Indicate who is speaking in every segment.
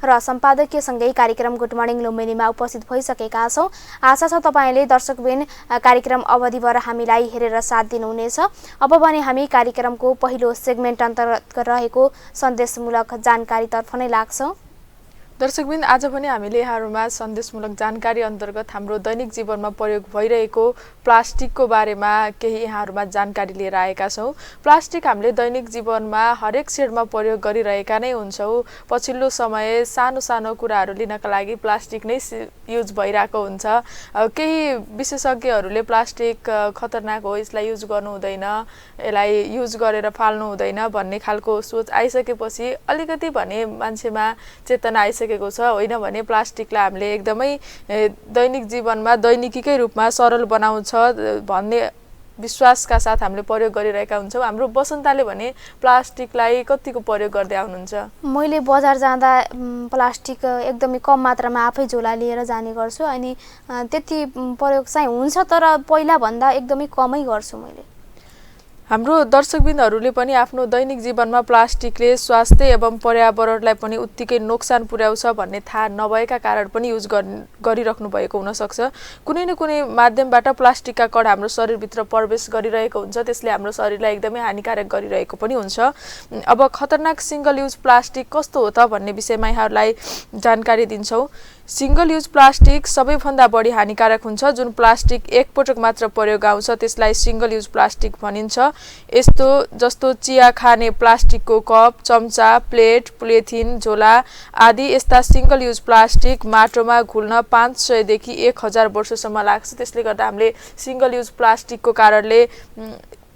Speaker 1: र सम्पादकीयसँगै कार्यक्रम good morning लुम्बिनीमा उपस्थित भइसकेका छौँ। आशा छ तपाईँले दर्शकबिन कार्यक्रम अवधिभर हामीलाई हेरेर साथ दिनुहुनेछ। अब भने हामी कार्यक्रमको पहिलो सेगमेन्ट अन्तर्गत रहेको सन्देशमूलक जानकारीतर्फ नै लाग्छौँ।
Speaker 2: दर्शकबिन आज पनि हामीले यहाँहरुमा सन्देशमूलक जानकारी अन्तर्गत हाम्रो दैनिक जीवनमा प्रयोग भइरहेको प्लास्टिकको बारेमा केही यहाँहरुमा जानकारी लिएर आएका छौं। प्लास्टिक हामीले दैनिक जीवनमा हरेक क्षेत्रमा प्रयोग गरिरहेका नै हुन्छौं। पछिल्लो समय सानो सानो कुराहरु लिनका लागि प्लास्टिक नै युज भइरहेको हुन्छ। केही विशेषज्ञहरूले प्लास्टिक खतरनाक हो, यसलाई युज गर्नु हुँदैन, यसलाई युज गरेर फाल्नु हुँदैन भन्ने खालको सोच आइसकेपछि अलिकति भने मान्छेमा चेतना आइसकेको छ। होइन भने प्लास्टिकलाई हामीले एकदमै दैनिक जीवनमा दैनिकीकै रूपमा सरल बनाउँछ भन्ने विश्वासका साथ हामीले प्रयोग गरिरहेका हुन्छौँ। हाम्रो बसन्ताले भने प्लास्टिकलाई कतिको प्रयोग गर्दै आउनुहुन्छ?
Speaker 1: मैले बजार जाँदा प्लास्टिक एकदमै कम मात्रामा आफै झोला लिएर जाने गर्छु अनि त्यति प्रयोग चाहिँ हुन्छ, तर पहिला भन्दा एकदमै कमै गर्छु मैले।
Speaker 2: हाम्रो दर्शकबिन्दहरूले पनि आफ्नो दैनिक जीवनमा प्लास्टिकले स्वास्थ्य एवं पर्यावरणलाई पनि उत्तिकै नोक्सान पुर्याउँछ भन्ने थाहा नभएका कारण पनि युज गरिराख्नु भएको हुन सक्छ। कुनै न कुनै माध्यमबाट प्लास्टिकका कण हाम्रो शरीरभित्र प्रवेश गरिरहेको हुन्छ, त्यसले हाम्रो शरीरलाई एकदमै हानिकारक गरिरहेको पनि हुन्छ। अब खतरनाक सिंगल युज प्लास्टिक कस्तो हो त भन्ने विषयमा यहाँहरूलाई जानकारी दिन्छौँ। सिंगल युज प्लास्टिक सबैभन्दा बढी हानिकारक हुन्छ। जुन प्लास्टिक एकपटक मात्र प्रयोग आउँछ त्यसलाई सिंगल युज प्लास्टिक भनिन्छ। यस्तो जस्तो चिया खाने प्लास्टिकको कप, चम्चा, प्लेट, पोलिथिन, झोला आदि यस्ता सिंगल युज प्लास्टिक माटोमा घुल्न 500 देखि 1000 वर्षसम्म लाग्छ। त्यसले गर्दा हामीले सिंगल युज प्लास्टिकको कारणले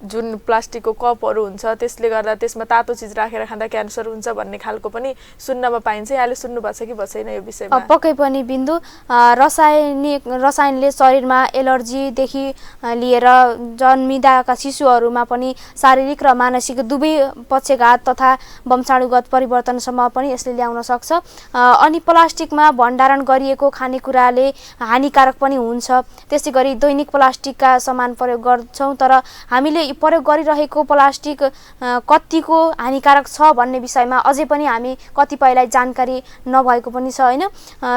Speaker 2: जुन प्लास्टिकको कपहरू हुन्छ त्यसले गर्दा त्यसमा तातो चिज राखेर खाँदा क्यान्सर हुन्छ भन्ने खालको पनि सुन्नमा पाइन्छ। यहाँले सुन्नु भएको छ कि छैन यो विषयमा?
Speaker 1: पक्कै पनि बिन्दु। रसायनले शरीरमा एलर्जीदेखि लिएर जन्मिँदाका शिशुहरूमा पनि शारीरिक र मानसिक दुवै पक्षघात तथा वंशाणुगत परिवर्तनसम्म पनि यसले ल्याउन सक्छ। अनि प्लास्टिकमा भण्डारण गरिएको खानेकुराले हानिकारक पनि हुन्छ। त्यसै गरी दैनिक प्लास्टिकका सामान प्रयोग गर्छौँ, तर हामीले प्रयोग गरिरहेको प्लास्टिक कतिको हानिकारक छ भन्ने विषयमा अझै पनि हामी कतिपयलाई जानकारी नभएको पनि छ। होइन,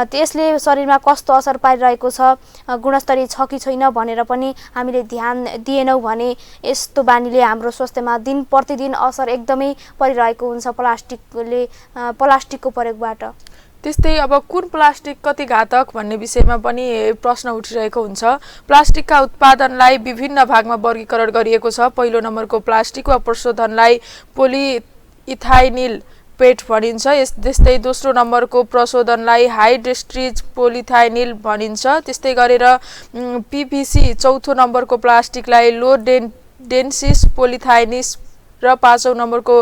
Speaker 1: त्यसले शरीरमा कस्तो असर पारिरहेको छ, गुणस्तरीय छ कि छैन भनेर पनि हामीले ध्यान दिएनौँ भने यस्तो बानीले हाम्रो स्वास्थ्यमा दिन प्रतिदिन असर एकदमै परिरहेको हुन्छ प्लास्टिकको प्रयोगबाट।
Speaker 2: त्यस्तै अब कुन प्लास्टिक कति घातक भन्ने विषयमा पनि प्रश्न उठिरहेको हुन्छ। प्लास्टिकका उत्पादनलाई विभिन्न भागमा वर्गीकरण गरिएको छ। पहिलो नम्बरको प्लास्टिक वा प्रशोधनलाई पोलिइथाइनिल पेट भनिन्छ। त्यस्तै दोस्रो नम्बरको प्रशोधनलाई हाइड्रेस्ट्रिज पोलिथाइनिल भनिन्छ। त्यस्तै गरेर पीभीसी चौथो नम्बरको प्लास्टिकलाई लो डेन्सिस पोलिथाइनिस र पाँचौं नम्बरको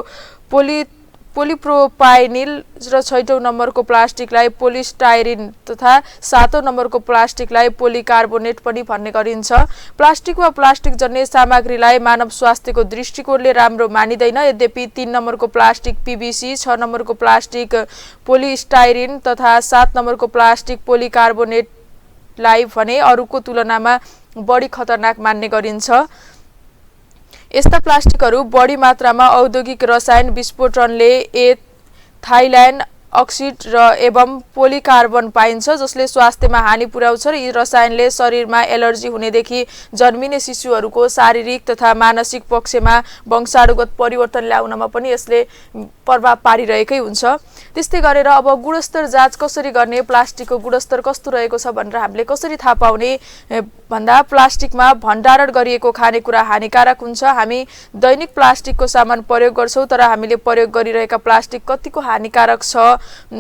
Speaker 2: पोलिप्रोपाइनिल र छैटौं नम्बरको प्लास्टिकलाई पोलिस्टाइरिन तथा सातौं नम्बरको प्लास्टिकलाई पोलिकार्बोनेट पनि भन्ने गरिन्छ। प्लास्टिक वा प्लास्टिक जन्य सामग्रीलाई मानव स्वास्थ्यको दृष्टिकोणले राम्रो मानिँदैन। यद्यपि 3 नम्बरको प्लास्टिक पीभीसी, 6 नम्बरको प्लास्टिक पोलिस्टाइरिन तथा 7 नम्बरको प्लास्टिक पोलिकार्बोनेटलाई भने अरूको तुलनामा बढी खतरनाक मान्ने गरिन्छ। यस्ता प्लास्टिकहरू बढी मात्रामा औद्योगिक रसायन विस्फोटनले एथाइलाइन अक्सिड र एवं पोलिकार्बन पाइन्छ, जसले स्वास्थ्यमा हानि पुर्याउँछ र यी रसायनले शरीरमा एलर्जी हुनेदेखि जन्मिने शिशुहरूको शारीरिक तथा मानसिक पक्षमा वंशाणुगत परिवर्तन ल्याउनमा पनि यसले प्रभाव पारिरहेकै हुन्छ। त्यस्तै गरेर अब गुणस्तर जाँच कसरी गर्ने, प्लास्टिकको गुणस्तर कस्तो रहेको छ भनेर हामीले कसरी थाहा पाउने भन्दा प्लास्टिकमा भण्डारण गरिएको खानेकुरा हानिकारक हुन्छ। हामी दैनिक प्लास्टिकको सामान प्रयोग गर्छौँ, तर हामीले प्रयोग गरिरहेका प्लास्टिक कतिको हानिकारक छ,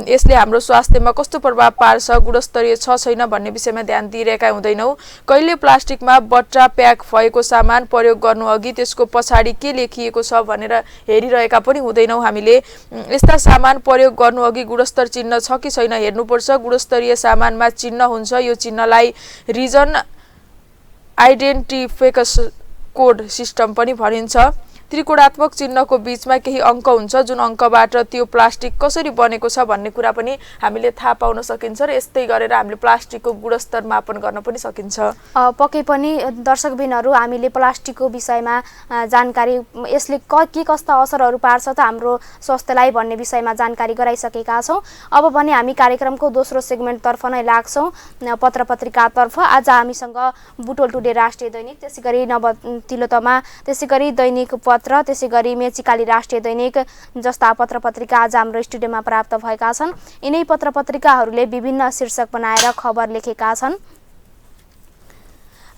Speaker 2: यसले हाम्रो स्वास्थ्यमा कस्तो प्रभाव पार्छ, गुणस्तरीय छ छैन भन्ने विषयमा ध्यान दिइरहेका हुँदैनौँ। कहिले प्लास्टिकमा बट्टा प्याक भएको सामान प्रयोग गर्नु अघि त्यसको पछाडि के लेखिएको छ भनेर हेरिरहेका पनि हुँदैनौँ। हामीले यस्ता सामान प्रयोग गर्नु अघि गुणस्तर चिन्ह छ कि छैन हेर्नुपर्छ। गुणस्तरीय सामानमा चिन्ह हुन्छ, यो चिन्हलाई रिजन आइडेन्टिफिकेसन कोड सिस्टम पनि भनिन्छ। त्रिकोणात्मक चिन्हको बीचमा केही अङ्क हुन्छ जुन अङ्कबाट त्यो प्लास्टिक कसरी बनेको छ भन्ने कुरा पनि हामीले थाहा पाउन सकिन्छ र यस्तै गरेर हामीले प्लास्टिकको गुणस्तर मापन गर्न पनि सकिन्छ।
Speaker 1: पक्कै पनि दर्शकबिनहरू हामीले प्लास्टिकको विषयमा जानकारी यसले के कस्ता असरहरू पार्छ त हाम्रो स्वास्थ्यलाई भन्ने विषयमा जानकारी गराइसकेका छौँ। अब भने हामी कार्यक्रमको दोस्रो सेगमेन्टतर्फ नै लाग्छौँ, पत्र पत्रिकातर्फ। आज हामीसँग बुटोल टुडे राष्ट्रिय दैनिक, त्यसै गरी नव तिलोत्तमा, त्यसै गरी दैनिक पत्र, त्यसै गरी मेचीकाली राष्ट्रिय दैनिक जस्ता पत्र पत्रिका आज हाम्रो स्टुडियोमा प्राप्त भएका छन्। यिनै पत्र पत्रिकाहरूले विभिन्न शीर्षक बनाएर खबर लेखेका छन्।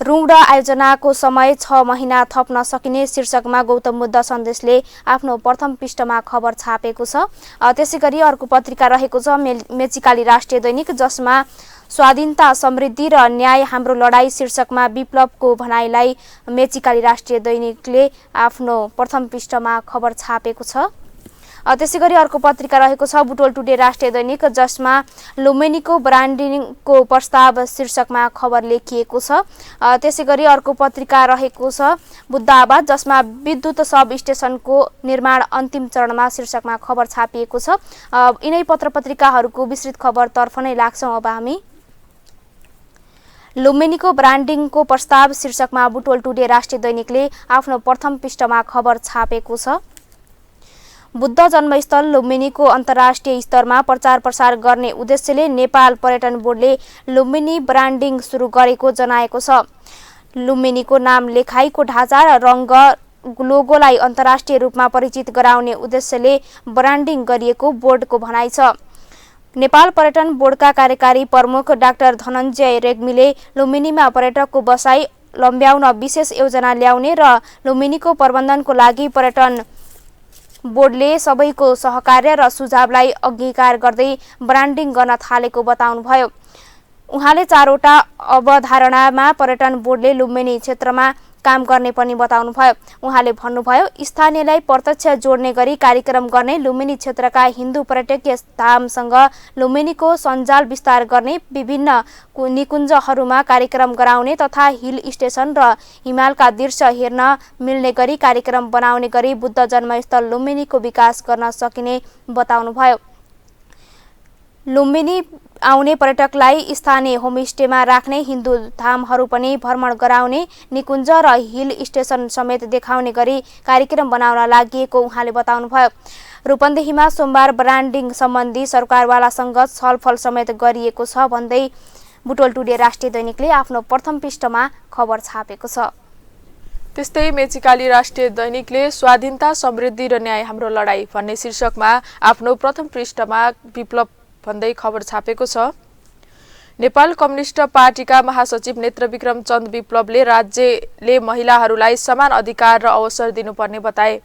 Speaker 1: ऋण आयोजनाको समय 6 महिना थप्न सकिने शीर्षकमा गौतम बुद्ध सन्देशले आफ्नो प्रथम पृष्ठमा खबर छापेको छ। त्यसै गरी अर्को पत्रिका रहेको छ मेचीकाली राष्ट्रिय दैनिक, जसमा स्वाधीनता, समृद्धि र न्याय हाम्रो लडाई शीर्षकमा विप्लवको भनाइलाई मेचीकाली राष्ट्रिय दैनिकले आफ्नो प्रथम पृष्ठमा खबर छापेको छ। त्यसै गरी अर्को पत्रिका रहेको छ बुटोल टुडे राष्ट्रिय दैनिक, जसमा लुम्बिनीको ब्रान्डिङको प्रस्ताव शीर्षकमा खबर लेखिएको छ। त्यसै गरी अर्को पत्रिका रहेको छ बुद्ध आवाज, जसमा विद्युत सब स्टेसनको निर्माण अन्तिम चरणमा शीर्षकमा खबर छापिएको छ। यिनै पत्र पत्रिकाहरूको विस्तृत खबरतर्फ नै लाग्छौँ अब हामी। लुम्बिनीको ब्रान्डिङको प्रस्ताव शीर्षकमा बुटोल टुडे राष्ट्रिय दैनिकले आफ्नो प्रथम पृष्ठमा खबर छापेको छ। बुद्ध जन्मस्थल लुम्बिनीको अन्तर्राष्ट्रिय स्तरमा प्रचार प्रसार गर्ने उद्देश्यले नेपाल पर्यटन बोर्डले लुम्बिनी ब्रान्डिङ सुरु गरेको जनाएको छ। लुम्बिनीको नाम लेखाइको ढाँचा र रङ्ग लोगोलाई अन्तर्राष्ट्रिय रूपमा परिचित गराउने उद्देश्यले ब्रान्डिङ गरिएको बोर्डको भनाइ छ। नेपाल पर्यटन बोर्डका कार्यकारी प्रमुख डाक्टर धनञ्जय रेग्मीले लुम्बिनीमा पर्यटकको बसाई लम्ब्याउन विशेष योजना ल्याउने र लुम्बिनीको प्रबन्धनको लागि पर्यटन बोर्डले सबैको सहकार्य र सुझावलाई अंगीकार गर्दै ब्रान्डिङ गर्न थालेको बताउनुभयो। उहाँले 4वटा अवधारणामा पर्यटन बोर्डले लुम्बिनी क्षेत्रमा काम गर्ने पनि बताउनुभयो। उहाँले भन्नुभयो, स्थानीयलाई प्रत्यक्ष जोड्ने गरी कार्यक्रम गर्ने, लुम्बिनी क्षेत्रका हिन्दू पर्यटकीय धामसँग लुम्बिनीको सञ्जाल विस्तार गर्ने, विभिन्न निकुञ्जहरूमा कार्यक्रम गराउने तथा हिल स्टेसन र हिमालका दृश्य हेर्न मिल्ने गरी कार्यक्रम बनाउने गरी बुद्ध जन्मस्थल लुम्बिनीको विकास गर्न सकिने बताउनुभयो। लुम्बिनी आउने पर्यटकलाई स्थानीय होमस्टेमा राख्ने, हिन्दू धामहरू पनि भ्रमण गराउने, निकुञ्ज र हिल स्टेसन समेत देखाउने गरी कार्यक्रम बनाउन लागि उहाँले बताउनुभयो। रूपन्देहीमा सोमबार ब्रान्डिङ सम्बन्धी सरकारवालासँग छलफल समेत गरिएको छ भन्दै बुटोल टुडे राष्ट्रिय दैनिकले आफ्नो प्रथम पृष्ठमा खबर छापेको छ।
Speaker 2: त्यस्तै मेचीकाली राष्ट्रिय दैनिकले स्वाधीनता, समृद्धि र न्याय हाम्रो लडाई भन्ने शीर्षकमा आफ्नो प्रथम पृष्ठमा विप्लव भन्दै खबर छापेको छ। नेपाल कम्युनिस्ट पार्टीका महासचिव नेत्रविक्रम चन्द विप्लवले राज्यले महिलाहरूलाई समान अधिकार र अवसर दिनुपर्ने बताए।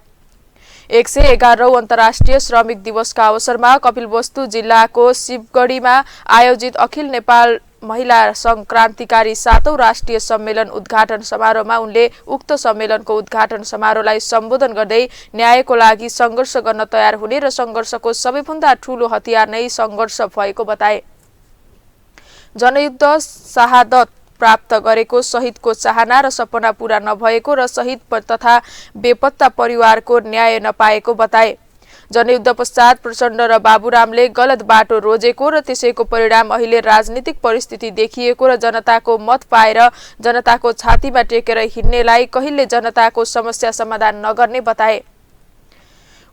Speaker 2: 111औं अन्तर्राष्ट्रिय श्रमिक दिवसका अवसरमा कपिलवस्तु जिल्लाको शिवगढीमा आयोजित अखिल नेपाल महिला संघ क्रान्तिकारी 7औं राष्ट्रिय सम्मेलन उद्घाटन समारोहमा उनले उक्त सम्मेलनको उद्घाटन समारोहलाई सम्बोधन गर्दै न्यायको लागि संघर्ष गर्न तयार हुने र संघर्षको सबैभन्दा ठूलो हतियार नै संघर्ष भएको बताए। जनयुद्ध शहादत प्राप्त गरेको शहीदको चाहना र सपना पूरा नभएको र शहीद तथा बेपत्ता परिवारको न्याय नपाएको बताए। जनयुद्ध पश्चात प्रचण्ड र बाबुरामले गलत बाटो रोजेको र त्यसैको परिणाम अहिले राजनीतिक परिस्थिति देखिएको र जनताको मत पाएर जनताको छातीमा टेकेर हिँड्नेलाई कहिले जनताको समस्या समाधान नगर्ने बताए।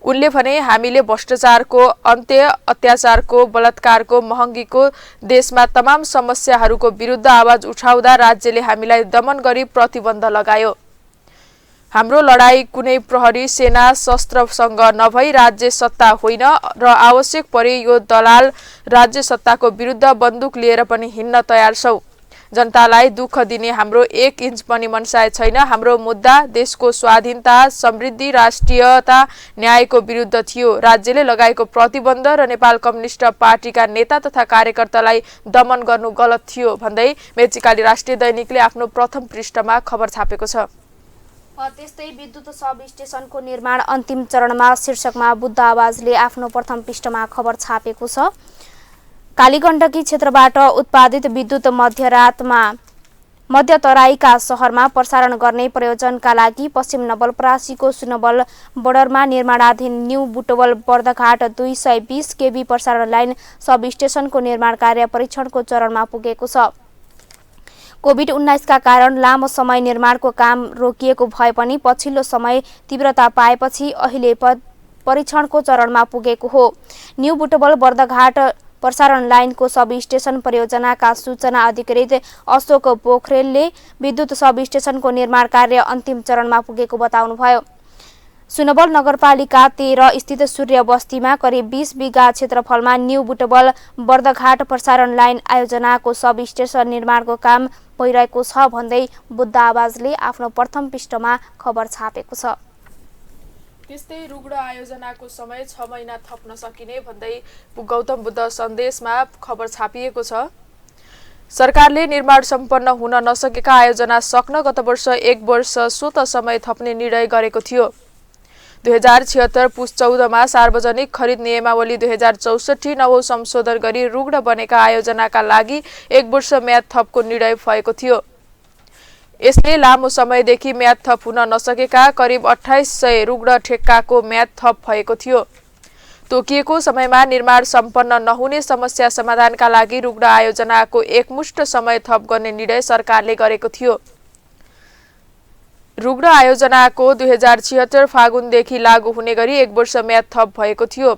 Speaker 2: उनले भने, हामीले भ्रष्टाचारको अन्त्य, अत्याचारको, बलात्कारको, महँगीको देशमा तमाम समस्याहरूको विरुद्ध आवाज उठाउँदा राज्यले हामीलाई दमन गरी प्रतिबन्ध लगायो। हाम्रो लडाई कुनै प्रहरी सेना शस्त्रसँग नभई राज्य सत्ता होइन र आवश्यक परे यो दलाल राज्य सत्ताको विरुद्ध बन्दुक लिएर पनि हिँड्न तयार छौं। जनतालाई दुःख दिने हाम्रो 1 इन्च पनि मनसाय छैन। हाम्रो मुद्दा देशको स्वाधीनता, समृद्धि, राष्ट्रियता, न्यायको विरुद्ध थियो। राज्यले लगाएको प्रतिबन्ध र नेपाल कम्युनिस्ट पार्टीका नेता तथा कार्यकर्तालाई दमन गर्नु गलत थियो भन्दै मेचीकाली राष्ट्रिय दैनिकले आफ्नो प्रथम पृष्ठमा खबर छापेको छ।
Speaker 1: त्यस्तै विद्युत सब स्टेसनको निर्माण अन्तिम चरणमा शीर्षकमा बुद्ध आवाजले आफ्नो प्रथम पृष्ठमा खबर छापेको छ। कालीगण्डकी क्षेत्रबाट उत्पादित विद्युत मध्यरातमा मध्य तराईका शहरमा प्रसारण गर्ने प्रयोजनका लागि पश्चिम नवलपरासीको सुनवल बोर्डरमा निर्माणाधीन न्यू बुटवल बर्दघाट 220 केबी प्रसारण लाइन सब स्टेशनको निर्माण कार्य परीक्षणको चरणमा पुगेको छ। कोभिड-19 का कारण लामो समय निर्माणको काम रोकिएको भए पनि पछिल्लो समय तीव्रता पाएपछि अहिले परीक्षणको चरणमा पुगेको हो। न्यू बुटवल बर्दघाट प्रसारण लाइनको सब स्टेशन परियोजनाका सूचना अधिकृत अशोक पोखरेलले विद्युत सब स्टेशनको निर्माण कार्य अन्तिम चरणमा पुगेको बताउनुभयो। सुनवल नगरपालिका 13 स्थित सूर्य बस्तीमा करिब 20 बिघा क्षेत्रफलमा न्यू बुटवल बर्दघाट प्रसारण लाइन आयोजनाको सब स्टेशन निर्माणको काम भइरहेको छ भन्दै बुद्ध आवाजले आफ्नो प्रथम पृष्ठमा खबर छापेको छ।
Speaker 2: त्यस्तै रुग्ण आयोजनाको समय 6 महिना थप्न सकिने भन्दै गौतम बुद्ध सन्देशमा खबर छापिएको छ। सरकारले निर्माण सम्पन्न हुन नसकेका आयोजना सक्न गत वर्ष 1 वर्ष स्वत समय थप्ने निर्णय गरेको थियो। 2076 पुस 14 मा सार्वजनिक खरिद नियमावली 2064 नवौं संशोधन गरी रुग्ण बनेका आयोजनाका लागि 1 वर्ष म्याद थपको निर्णय भएको थियो। यसले लामो समयदेखि म्याद थप हुन नसकेका करिब 2800 रुग्ण ठेक्काको म्याद थप भएको थियो। तोकिएको समयमा निर्माण सम्पन्न नहुने समस्या समाधानका लागि रुग्ण आयोजनाको एकमुष्ट समय थप गर्ने निर्णय सरकारले गरेको थियो। रुग्ण आयोजनाको 2076 फागुनदेखि लागू हुने गरी 1 वर्ष म्याद थप भएको थियो।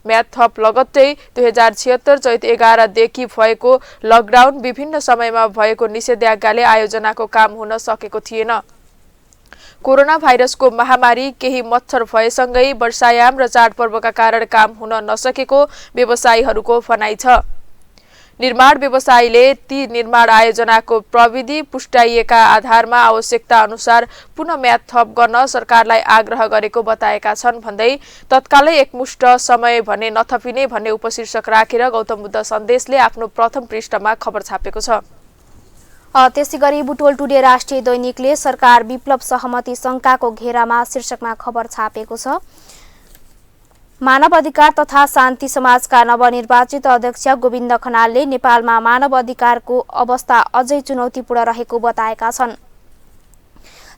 Speaker 2: म्याद थप लगत्तै 2076 चैत 11 देखि भएको लकडाउन विभिन्न समयमा भएको निषेधाज्ञाले आयोजनाको काम हुन सकेको थिएन। कोरोना भाइरसको महामारी केही मच्छर भएसँगै वर्षायाम र चाडपर्वका कारण काम हुन नसकेको व्यवसायीहरूको भनाइ छ। निर्माण व्यवसायीले ती निर्माण आयोजनाको प्रविधि पुष्टाइएका आधारमा आवश्यकता अनुसार पुनः म्याद थप गर्न सरकारलाई आग्रह गरेको बताएका छन् भन्दै तत्कालै एकमुष्ट समय भने नथपिने भन्ने उपशीर्षक राखेर गौतम बुद्ध सन्देशले आफ्नो प्रथम पृष्ठमा खबर छापेको छ।
Speaker 1: त्यसैगरी बुटवल टुडे राष्ट्रिय दैनिकले सरकार विप्लव सहमति शंकाको घेरामा शीर्षकमा खबर छापेको छ। मानव अधिकार तथा शान्ति समाजका नवनिर्वाचित अध्यक्ष गोविन्द खनालले नेपालमा मानव अधिकारको अवस्था अझै चुनौतीपूर्ण रहेको बताएका छन्।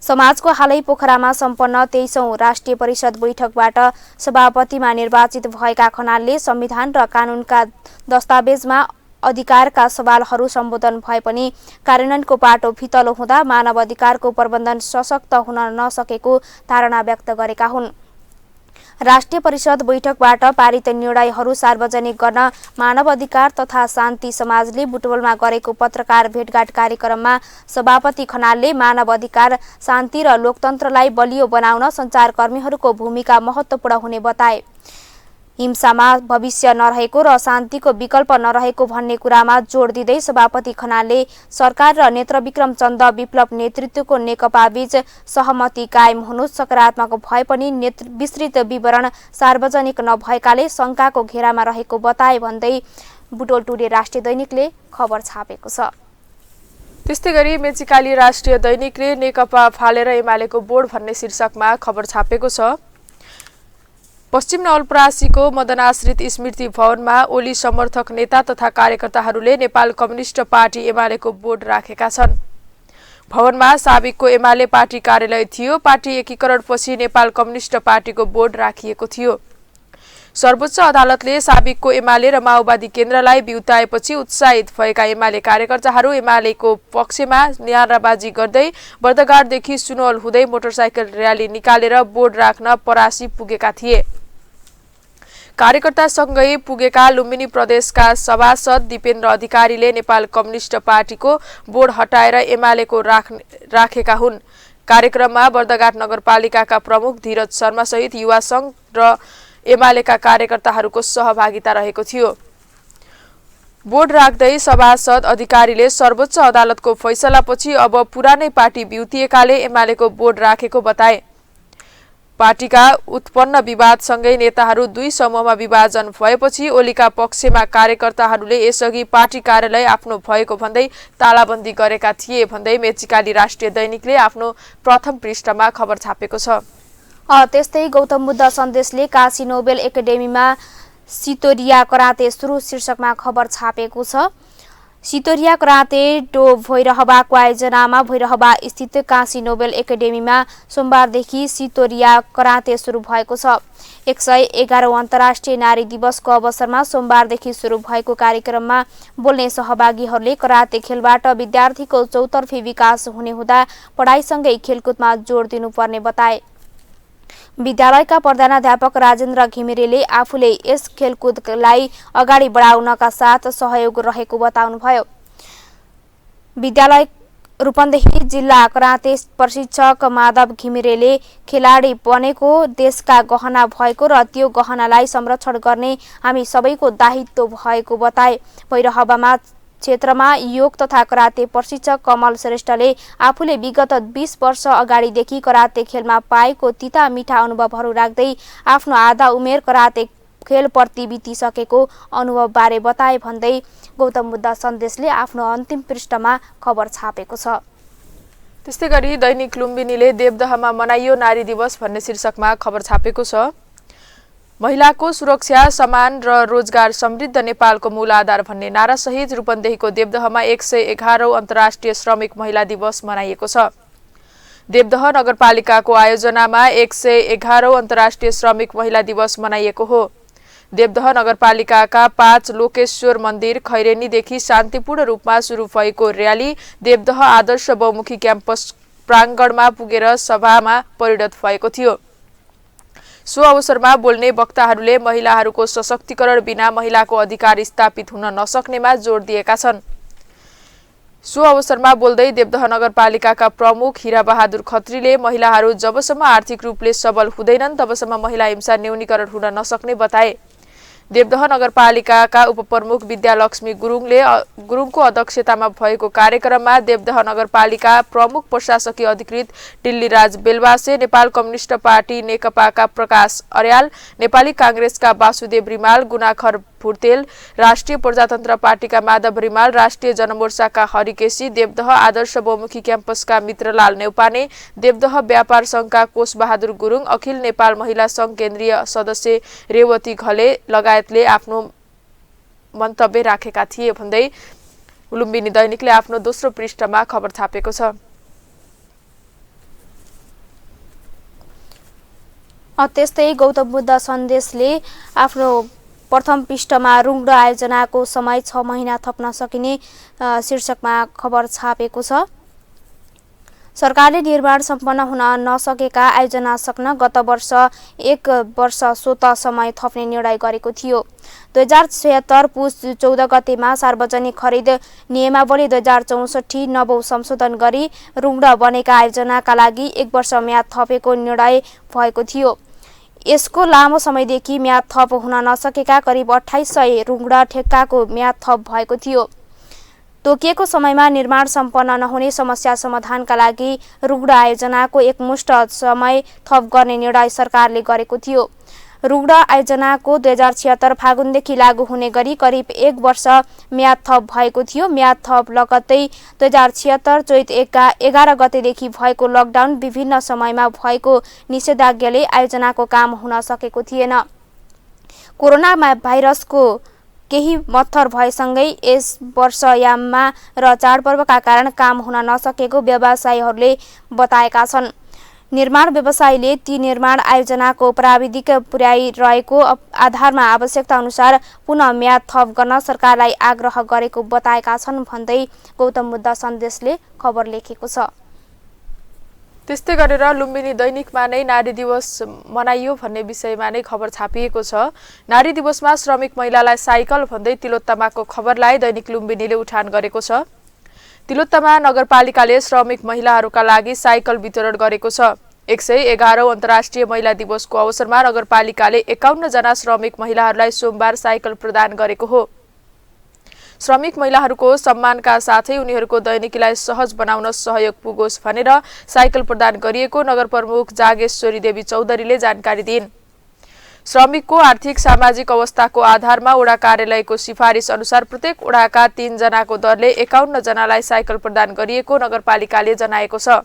Speaker 1: समाजको हालै पोखरामा सम्पन्न 23औं राष्ट्रिय परिषद बैठकबाट सभापतिमा निर्वाचित भएका खनालले संविधान र कानूनका दस्तावेजमा अधिकारका सवालहरू सम्बोधन भए पनि कार्यान्वयनको पाटो फितलो हुँदा मानव अधिकारको प्रबन्धन सशक्त हुन नसकेको धारणा व्यक्त गरेका हुन्। राष्ट्रिय परिषद बैठकबाट पारित निर्णयहरू सार्वजनिक गर्न मानव अधिकार तथा शान्ति समाजले बुटवलमा गरेको पत्रकार भेटघाट कार्यक्रममा सभापति खनालले मानव अधिकार, शान्ति र लोकतन्त्रलाई बलियो बनाउन सञ्चारकर्मीहरूको भूमिका महत्त्वपूर्ण हुने बताए। हिंसामा भविष्य नरहेको र शान्तिको विकल्प नरहेको भन्ने कुरामा जोड दिँदै सभापति खनालले सरकार र नेत्रविक्रम चन्द विप्लव नेतृत्वको नेकपाबीच सहमति कायम हुनु सकारात्मक भए पनि विस्तृत विवरण सार्वजनिक नभएकाले शंकाको घेरामा रहेको बताए भन्दै बुटवल टुडे राष्ट्रिय दैनिकले खबर छापेको छ।
Speaker 2: त्यस्तै गरी मेचीकाली राष्ट्रिय दैनिकले नेकपा फालेर एमालेको बोर्ड भन्ने शीर्षकमा खबर छापेको छ। पश्चिम नवलपरासीको मदनाश्रित स्मृति भवनमा ओली समर्थक नेता तथा कार्यकर्ताहरूले नेपाल कम्युनिस्ट पार्टी एमालेको बोर्ड राखेका छन्। भवनमा साबिकको एमाले पार्टी कार्यालय थियो। पार्टी एकीकरणपछि नेपाल कम्युनिस्ट पार्टीको बोर्ड राखिएको थियो। सर्वोच्च अदालतले साबिकको एमाले र माओवादी केन्द्रलाई बिउताएपछि उत्साहित भएका एमाले कार्यकर्ताहरू एमालेको पक्षमा नाराबाजी गर्दै बर्दघाटदेखि सुनवल हुँदै मोटरसाइकल र्याली निकालेर बोर्ड राख्न परासी पुगेका थिए। कार्यकर्तासँगै पुगेका लुम्बिनी प्रदेशका सभासद दिपेन्द्र अधिकारीले नेपाल कम्युनिस्ट पार्टीको बोर्ड हटाएर एमालेको राखेका हुन्। कार्यक्रममा बर्दघाट नगरपालिकाका प्रमुख धीरज शर्मा सहित युवा संघ र एमालेका कार्यकर्ताहरूको सहभागिता रहेको थियो। बोर्ड राख्दै सभासद अधिकारीले सर्वोच्च अदालतको फैसलापछि अब पुरानै पार्टी बिउतिएकाले एमालेको बोर्ड राखेको बताए। पार्टीका उत्पन्न विवादसँगै नेताहरू दुई समूहमा विभाजन भएपछि ओलीका पक्षमा कार्यकर्ताहरूले यसअघि पार्टी कार्यालय आफ्नो भएको भन्दै तालाबन्दी गरेका थिए भन्दै मेचीकाली राष्ट्रिय दैनिकले आफ्नो प्रथम पृष्ठमा खबर छापेको छ।
Speaker 1: त्यस्तै गौतम बुद्ध सन्देशले काशी नोबेल एकाडेमीमा सितोरिया कराते सुरु शीर्षकमा खबर छापेको छ। सितोरिया कराते डो भैरहवाको आयोजनामा भैरहवा स्थित काशी नोबेल एकाडेमीमा सोमबारदेखि सितोरिया कराते सुरु भएको छ। 111औं अन्तर्राष्ट्रिय नारी दिवसको अवसरमा सोमबारदेखि सुरु भएको कार्यक्रममा बोल्ने सहभागीहरूले कराते खेलबाट विद्यार्थीको चौतर्फी विकास हुने हुँदा पढाइसँगै खेलकुदमा जोड दिनुपर्ने बताए। विद्यालयका प्रधानाध्यापक राजेन्द्र घिमिरेले आफूले यस खेलकुदलाई अगाडि बढाउनका साथ सहयोग रहेको बताउनुभयो। विद्यालय रूपन्देही जिल्ला कराते प्रशिक्षक माधव घिमिरेले खेलाडी बनेको देशका गहना भएको र त्यो गहनालाई संरक्षण गर्ने हामी सबैको दायित्व भएको बताए। भैरहवामा क्षेत्रमा योग तथा कराते प्रशिक्षक कमल श्रेष्ठले आफूले विगत 20 वर्ष अगाडिदेखि कराते खेलमा पाएको तिता मिठा अनुभवहरू राख्दै आफ्नो आधा उमेर कराते खेलप्रति बितिसकेको अनुभवबारे बताए भन्दै गौतम बुद्ध सन्देशले आफ्नो अन्तिम पृष्ठमा खबर छापेको छ।
Speaker 2: त्यस्तै गरी दैनिक लुम्बिनीले देवदहमा मनाइयो नारी दिवस भन्ने शीर्षकमा खबर छापेको छ। महिलाको सुरक्षा, सम्मान र रोजगार समृद्ध नेपालको मूल आधार भन्ने नारासहित रूपन्देहीको देवदहमा 111औं अन्तर्राष्ट्रिय श्रमिक महिला दिवस मनाइएको छ। देवदह नगरपालिकाको आयोजनामा 111औं अन्तर्राष्ट्रिय श्रमिक महिला दिवस मनाइएको हो। देवदह नगरपालिकाका 5 लोकेश्वर मन्दिर खैरेनीदेखि शान्तिपूर्ण रूपमा सुरु भएको र्याली देवदह आदर्श बहुमुखी क्याम्पस प्राङ्गणमा पुगेर सभामा परिणत भएको थियो। सो अवसरमा बोल्ने वक्ताहरूले महिलाहरूको सशक्तिकरण बिना महिलाको अधिकार स्थापित हुन नसक्नेमा जोड दिएका छन्। सो अवसरमा बोल्दै देवदह नगरपालिकाका प्रमुख हीरा बहादुर खत्रीले महिलाहरू जबसम्म आर्थिक रूपले सबल हुँदैनन् तबसम्म महिला हिंसा न्यूनीकरण हुन नसक्ने बताए। देवदह नगरपालिकाका उपप्रमुख विद्यालक्ष्मी गुरुङको अध्यक्षतामा भएको कार्यक्रममा देवदह नगरपालिका प्रमुख प्रशासकीय अधिकृत टिल्लीराज बेलवासे, नेपाल कम्युनिस्ट पार्टी नेकपाका प्रकाश अर्याल, नेपाली कांग्रेसका वासुदेव रिमाल, गुनाखर भुर्तेल, राष्ट्रिय प्रजातन्त्र पार्टीका माधव रिमाल, राष्ट्रिय जनमोर्चाका हरिकेशी, देवदह आदर्श बहुमुखी क्याम्पसका मित्रलाल नेउपाने, देवदह व्यापार संघका कोष बहादुर गुरुङ, अखिल नेपाल महिला संघ केन्द्रीय सदस्य रेवती घले लगायतले आफ्नो मन्तव्य राखेका थिए भन्दै लुम्बिनी दैनिकले आफ्नो दोस्रो पृष्ठमा खबर छापेको छ।
Speaker 1: त्यस्तै गौतम बुद्ध सन्देशले आफ्नो प्रथम पृष्ठमा रुङ्गो आयोजनाको समय 6 महिना थप्न सकिने शीर्षकमा खबर छापेको छ। सरकारले निर्माण सम्पन्न हुन नसकेका आयोजना सक्न गत वर्ष 1 वर्ष स्वत समय थप्ने निर्णय गरेको थियो। 2076 पुस 14 गतेमा सार्वजनिक खरिद नियमावली 2064 नवौं संशोधन गरी रुङ्गो बनेका आयोजनाका लागि 1 वर्ष म्याद थपेको निर्णय भएको थियो। यसको लामो समयदेखि म्याद थप हुन नसकेका करिब 2800 रुङ्गो ठेक्काको म्याद थप भएको थियो। तोकिएको समयमा निर्माण सम्पन्न नहुने समस्या समाधानका लागि रुग्ण आयोजनाको एकमुष्ट समय थप गर्ने निर्णय सरकारले गरेको थियो। रुग्ण आयोजनाको 2076 फागुनदेखि लागू हुने गरी करिब 1 वर्ष म्याद थप भएको थियो। म्याद थप लगत्तै 2076 चैत 11 गतेदेखि भएको लकडाउन, विभिन्न समयमा भएको निषेधाज्ञाले आयोजनाको काम हुन सकेको थिएन। कोरोना भाइरसको केही मत्थर भएसँगै यस वर्ष याममा र चाडपर्वका कारण काम हुन नसकेको व्यवसायीहरूले बताएका छन्। निर्माण व्यवसायीले ती निर्माण आयोजनाको प्राविधिक पुर्याइरहेको आधारमा आवश्यकता अनुसार पुनः म्याद थप गर्न सरकारलाई आग्रह गरेको बताएका छन् भन्दै गौतम बुद्ध सन्देशले खबर लेखेको छ।
Speaker 2: त्यस्तै गरेर लुम्बिनी दैनिकमा नै नारी दिवस मनाइयो भन्ने विषयमा नै खबर छापिएको छ। नारी दिवसमा श्रमिक महिलालाई साइकल भन्दै तिलोत्तमाको खबरलाई दैनिक लुम्बिनीले उठान गरेको छ। तिलोत्तमा नगरपालिकाले श्रमिक महिलाहरूका लागि साइकल वितरण गरेको छ। 111औं अन्तर्राष्ट्रिय महिला दिवसको अवसरमा नगरपालिकाले 51 जना श्रमिक महिलाहरूलाई सोमबार साइकल प्रदान गरेको हो। श्रमिक महिलाहरूको सम्मानका साथै उनीहरूको दैनिकीलाई सहज बनाउन सहयोग पुगोस् भनेर साइकल प्रदान गरिएको नगर प्रमुख जागेश्वरी देवी चौधरीले जानकारी दिइन्। श्रमिकको आर्थिक सामाजिक अवस्थाको आधारमा वडा कार्यालयको सिफारिस अनुसार प्रत्येक वडाका 3 जनाको दरले 51 जनालाई साइकल प्रदान गरिएको नगरपालिकाले जनाएको छ।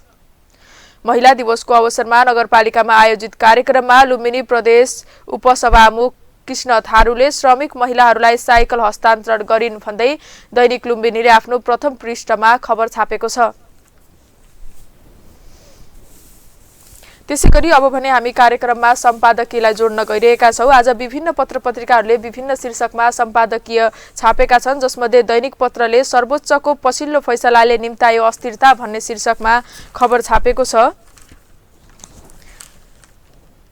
Speaker 2: महिला दिवसको अवसरमा नगरपालिकामा आयोजित कार्यक्रममा लुम्बिनी प्रदेश उपसभामुख कृष्ण थारूले श्रमिक महिलाहरूलाई साइकल हस्तान्तरण गरिन् भन्दै दैनिक लुम्बिनीले आफ्नो प्रथम पृष्ठमा खबर छापेको छ। त्यसैगरी अब भने हामी कार्यक्रममा सम्पादकीयलाई जोड्न गइरहेका छौं। आज विभिन्न पत्रपत्रिकाहरूले विभिन्न शीर्षकमा सम्पादकीय छापेका छन्, जसमध्ये दैनिक पत्रले सर्वोच्चको पछिल्लो फैसलाले निम्तायो अस्थिरता भन्ने शीर्षकमा खबर छापेको छ।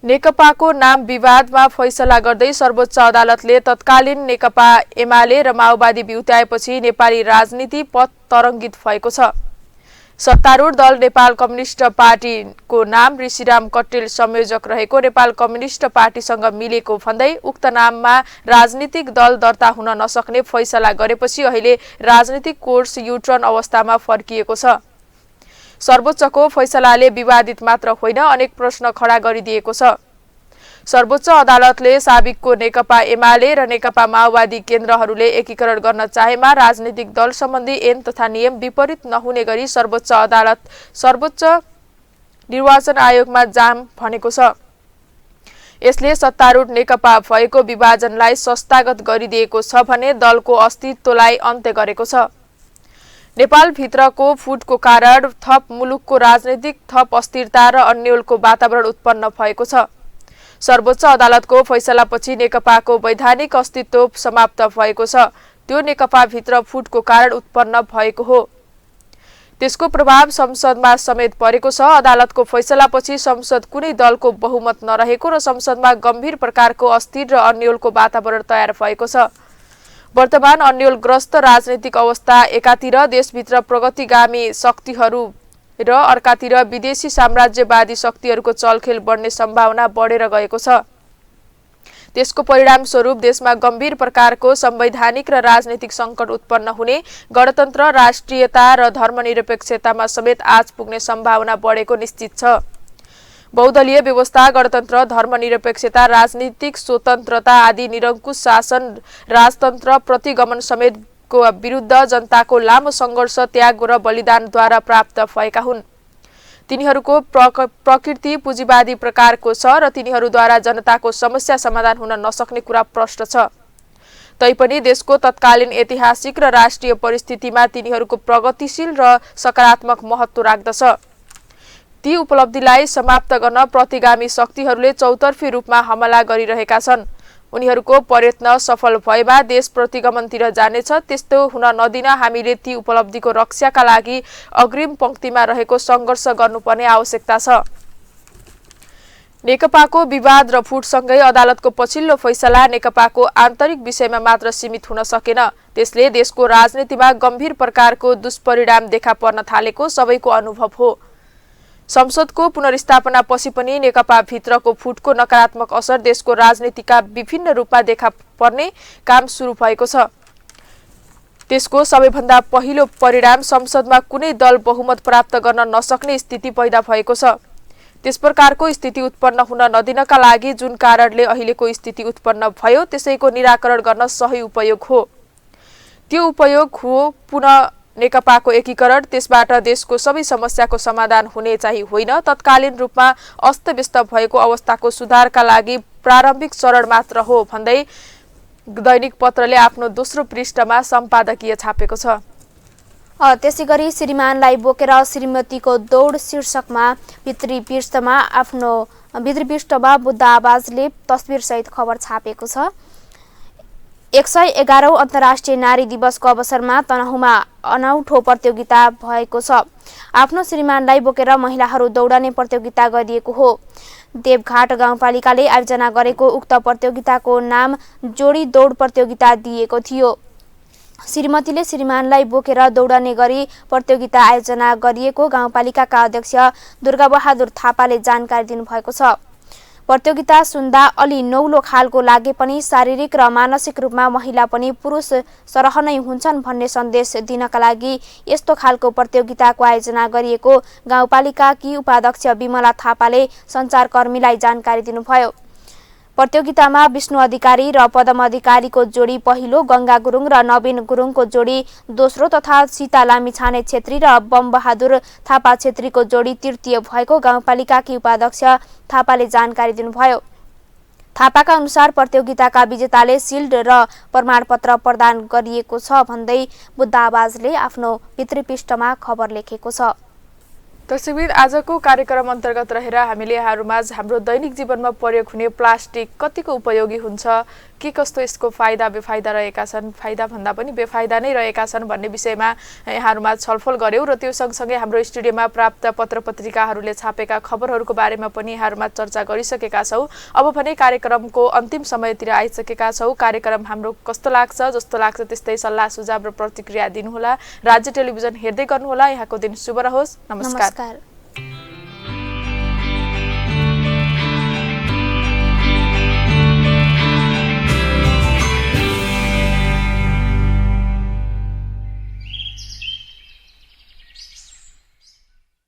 Speaker 2: नेकपाको नाम विवादमा फैसला गर्दै सर्वोच्च अदालतले तत्कालीन नेकपा एमाले र माओवादी बिउत्याएपछि नेपाली राजनीति पथ तरङ्गित भएको छ। सत्तारूढ दल नेपाल कम्युनिस्ट पार्टीको नाम ऋषिराम कट्टेल संयोजक रहेको नेपाल कम्युनिस्ट पार्टीसँग मिलेको भन्दै उक्त नाममा राजनीतिक दल दर्ता हुन नसक्ने फैसला गरेपछि अहिले राजनीतिक कोर्स युटर्न अवस्थामा फर्किएको छ। सर्वोच्चको फैसलाले विवादित मात्र होइन, अनेक प्रश्न खडा गरिदिएको छ। सर्वोच्च अदालतले साबिकको नेकपा एमाले र नेकपा माओवादी केन्द्रहरूले एकीकरण गर्न चाहेमा राजनीतिक दल सम्बन्धी ऐन तथा नियम विपरीत नहुने गरी सर्वोच्च अदालत सर्वोच्च निर्वाचन आयोगमा जाम भनेको छ। यसले सत्तारूढ नेकपा भएको विभाजनलाई संस्थागत गरिदिएको छ भने दलको अस्तित्वलाई अन्त्य गरेको छ। नेपाल भित्रको फुटको कारण थप मुलुकको राजनीतिक थप अस्थिरता र अन्योलको वातावरण उत्पन्न भएको छ। सर्वोच्च अदालतको फैसलापछि नेकपाको वैधानिक अस्तित्व समाप्त भएको छ। त्यो नेकपा भित्र फुटको कारण उत्पन्न भएको हो। त्यसको प्रभाव संसदमा समेत परेको छ। अदालतको फैसलापछि संसद कुनै दलको बहुमत नरहेको र संसदमा गम्भीर प्रकारको अस्थिर र अन्योलको वातावरण तयार भएको छ। वर्तमान अन्योलग्रस्त राजनीतिक अवस्था एकातिर देशभित्र प्रगतिगामी शक्तिहरू र अर्कातिर विदेशी साम्राज्यवादी शक्तिहरूको चलखेल बढ्ने सम्भावना बढेर गएको छ। त्यसको परिणाम स्वरूप देशमा गम्भीर प्रकारको संवैधानिक र राजनीतिक संकट उत्पन्न हुने, गणतन्त्र, राष्ट्रियता र धर्मनिरपेक्षतामा समेत आँच पुग्ने सम्भावना बढेको निश्चित छ। बहुदलीय व्यवस्था, गणतन्त्र, धर्मनिरपेक्षता, राजनीतिक स्वतन्त्रता आदि निरङ्कुश शासन, राजतन्त्र प्रतिगमन समेत को विरुद्ध जनताको लामो संघर्ष, त्याग र बलिदानद्वारा प्राप्त भएका हुन्। तिनीहरूको प्रकृति पुँजीवादी प्रकारको छ र तिनीहरूद्वारा जनताको समस्या समाधान हुन नसक्ने कुरा प्रष्ट छ। तैपनि देशको तत्कालीन ऐतिहासिक र राष्ट्रिय परिस्थितिमा तिनीहरूको प्रगतिशील र सकारात्मक महत्त्व राख्दछ। ती उपलब्धिलाई समाप्त गर्न प्रतिगामी शक्तिहरूले चौतर्फी रूपमा हमला गरिरहेका छन्। उनीहरूको प्रयत्न सफल भएमा देश प्रतिगमनतिर जानेछ। त्यस्तो हुन नदिन हामीले ती उपलब्धिको रक्षाका लागि अग्रिम पंक्तिमा रहेको सङ्घर्ष गर्नुपर्ने आवश्यकता छ। नेकपाको विवाद र फुटसँगै अदालतको पछिल्लो फैसला नेकपाको आन्तरिक विषयमा मात्र सीमित हुन सकेन। त्यसले देशको राजनीतिमा गम्भीर प्रकारको दुष्परिणाम देखा पर्न थालेको सबैको अनुभव हो। संसदको पुनर्स्थापना पछि पनि नेकपा भित्रको फुटको नकारात्मक असर देशको राजनीतिका विभिन्न रूपमा देखा पर्ने काम सुरु भएको छ। त्यसको सबैभन्दा पहिलो परिणाम संसदमा कुनै दल बहुमत प्राप्त गर्न नसक्ने स्थिति पैदा भएको छ। त्यस प्रकारको स्थिति उत्पन्न हुन नदिनका लागि जुन कारणले अहिलेको स्थिति उत्पन्न भयो त्यसैको निराकरण गर्न सही उपयोग हो। त्यो उपयोग हो पुनः नेकपाको एकीकरण। त्यसबाट देशको सबै समस्याको समाधान हुने चाहिँ होइन, तत्कालीन रूपमा अस्तव्यस्त भएको अवस्थाको सुधारका लागि प्रारम्भिक चरण मात्र हो भन्दै दैनिक पत्रले आफ्नो दोस्रो पृष्ठमा सम्पादकीय छापेको छ।
Speaker 1: त्यसैगरी श्रीमानलाई बोकेर श्रीमतीको दौड शीर्षकमा भित्री पृष्ठमा बुद्ध आवाजले तस्बिरसहित खबर छापेको छ। 111औं अन्तर्राष्ट्रिय नारी दिवसको अवसरमा तनहुँमा अनौठो प्रतियोगिता भएको छ। आफ्नो श्रीमानलाई बोकेर महिलाहरू दौडने प्रतियोगिता गरिएको हो। देवघाट गाउँपालिकाले आयोजना गरेको उक्त प्रतियोगिताको नाम जोडी दौड प्रतियोगिता दिएको थियो। श्रीमतीले श्रीमानलाई बोकेर दौडने गरी प्रतियोगिता आयोजना गरिएको गाउँपालिकाका अध्यक्ष दुर्गाबहादुर थापाले जानकारी दिनुभएको छ। प्रतियोगिता सुन्दा अलि नौलो खालको लागे पनि शारीरिक र मानसिक रूपमा महिला पनि पुरुष सरहनै हुन्छन् भन्ने सन्देश दिनका लागि यस्तो खालको प्रतियोगिताको आयोजना गरिएको गाउँपालिकाकी उपाध्यक्ष विमला थापाले सञ्चारकर्मीलाई जानकारी दिनुभयो। प्रतियोगितामा विष्णु अधिकारी र पदम अधिकारीको जोडी पहिलो, गंगा गुरुङ र नवीन गुरुङको जोडी दोस्रो तथा सीता लामिछाने छेत्री र बमबहादुर थापा छेत्रीको जोडी तृतीय भएको गाउँपालिकाकी उपाध्यक्ष थापाले जानकारी दिनुभयो। थापाका अनुसार प्रतियोगिताका विजेताले सिल्ड र प्रमाणपत्र प्रदान गरिएको छ भन्दै बुद्ध आवाजले आफ्नो भित्री पृष्ठमा खबर लेखेको छ।
Speaker 2: दर्शकबिन, आजको कार्यक्रम अन्तर्गत रहेर हामीले यहाँहरूमाझ हाम्रो दैनिक जीवनमा प्रयोग हुने प्लास्टिक कतिको उपयोगी हुन्छ, के कस्तो यसको फाइदा बेफाइदा रहेका छन्, फाइदा भन्दा पनि बेफाइदा नै रहेका छन् भन्ने विषयमा यहाँहरूमाझ छलफल गर्यौं र त्यो सँगसँगै हाम्रो स्टुडियोमा प्राप्त पत्रपत्रिकाहरूले छापेका खबरहरूको बारेमा पनि यहाँहरूमाझ चर्चा गरिसकेका छौं। अब भने कार्यक्रमको अन्तिम समयतिर आइसकेका छौं। कार्यक्रम हाम्रो कस्तो लाग्छ, जस्तो लाग्छ त्यस्तै सल्लाह सुझाव र प्रतिक्रिया दिनुहोला। राज्य टेलिभिजन हेर्दै गर्नुहोला। यहाँको दिन शुभ रहोस्। नमस्कार।